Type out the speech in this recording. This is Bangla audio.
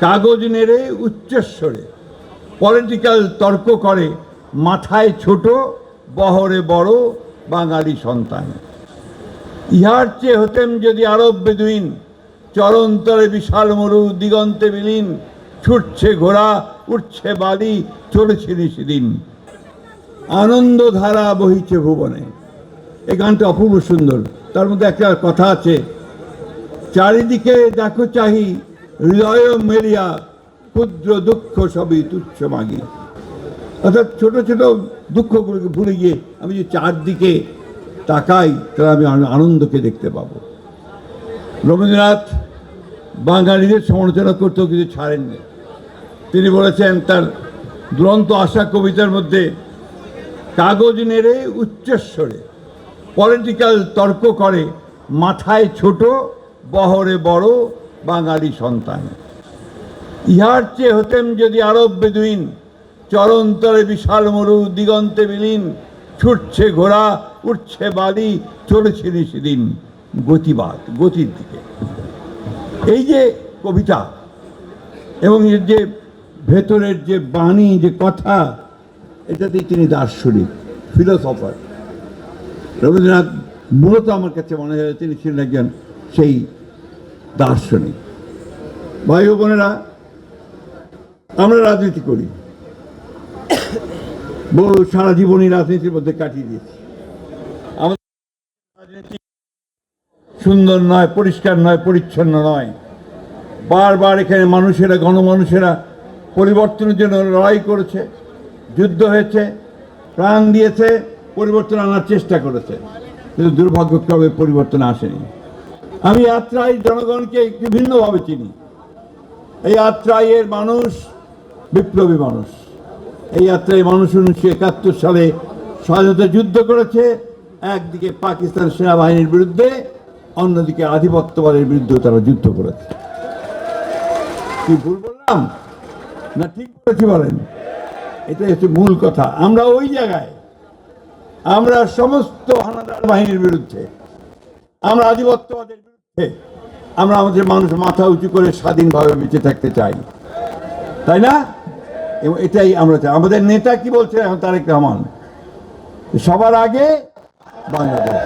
কাগজ নেড়ে উচ্চস্বরে পলিটিক্যাল তর্ক করে, মাথায় ছোট বহরে বড় বাঙালি সন্তান। ইহার চেয়ে হতেন যদি আরব বেদুইন, চরন্তরে বিশাল মরু দিগন্তে বিলীন, ছুটছে ঘোড়া উঠছে বালি চলেছে নিশিদিন, আনন্দধারা বহিছে ভুবনে। এই গানটা অপূর্ব সুন্দর। তার মধ্যে একটা কথা আছে, চারিদিকে দেখো চাহি হৃদয় মেলিয়া, ক্ষুদ্র দুঃখ সবই তুচ্ছ মাগি। অর্থাৎ ছোট ছোট দুঃখগুলোকে ভুলে গিয়ে আমি যে চারদিকে তাকাই, তাহলে আমি আনন্দকে দেখতে পাবো। রবীন্দ্রনাথ বাঙালিদের সমালোচনা করতেও কিছু ছাড়েননি। তিনি বলেছেন তার দুরন্ত আশা কবিতার মধ্যে, কাগজ নেড়ে উচ্চস্বরে পলিটিক্যাল তর্ক করে, মাথায় ছোট বহরে বড় বাঙালি সন্তান। ইহার চেয়ে হতেন যদি আরব বেদুইন, চরন্তরে বিশাল মরু দিগন্তে বিলীন, ছুটছে ঘোড়া উঠছে বালি চলেছে নিশিদিন, গতিবাদ, গতির দিকে। এই যে কবিতা এবং এর যে ভেতরের যে বাণী, যে কথা, এটাতেই তিনি দার্শনিক, ফিলোসফার। রবীন্দ্রনাথ মূলত আমার কাছে মনে হয় তিনি ছিলেন একজন সেই দার্শনিক। ভাই ও বোনেরা, আমরা রাজনীতি করি, বহু সারা জীবনই রাজনীতির মধ্যে কাটিয়ে দিয়েছি। আমাদের রাজনীতি সুন্দর নয়, পরিষ্কার নয়, পরিচ্ছন্ন নয়। বারবার এখানে মানুষেরা, গণমানুষেরা পরিবর্তনের জন্য লড়াই করেছে, যুদ্ধ হয়েছে, প্রাণ দিয়েছে, পরিবর্তন আনার চেষ্টা করেছে, কিন্তু দুর্ভাগ্যক্রমে পরিবর্তন আসেনি। আমি আত্রাই জনগণকে একটু ভিন্নভাবে চিনি। এই আত্রাইয়ের মানুষ বিপ্লবী মানুষ। এই আত্রাই মানুষ 1971 সালে স্বাধীনতা যুদ্ধ করেছে, একদিকে পাকিস্তান সেনাবাহিনীর বিরুদ্ধে, অন্যদিকে আধিপত্যবাদের বিরুদ্ধে তারা যুদ্ধ করেছে। কি ভুল বললাম না ঠিক বলেছি বলেন? এটাই হচ্ছে মূল কথা। আমরা ওই জায়গায়, আমরা সমস্ত হানাদার বাহিনীর বিরুদ্ধে, আমরা আধিপত্যবাদের বিরুদ্ধে, আমরা আমাদের মানুষ মাথা উঁচু করে স্বাধীনভাবে বেঁচে থাকতে চাই, তাই না? এবং এটাই আমরা চাই। আমাদের নেতা কি বলছে এখন, তারেক রহমান, সবার আগে বাংলাদেশ।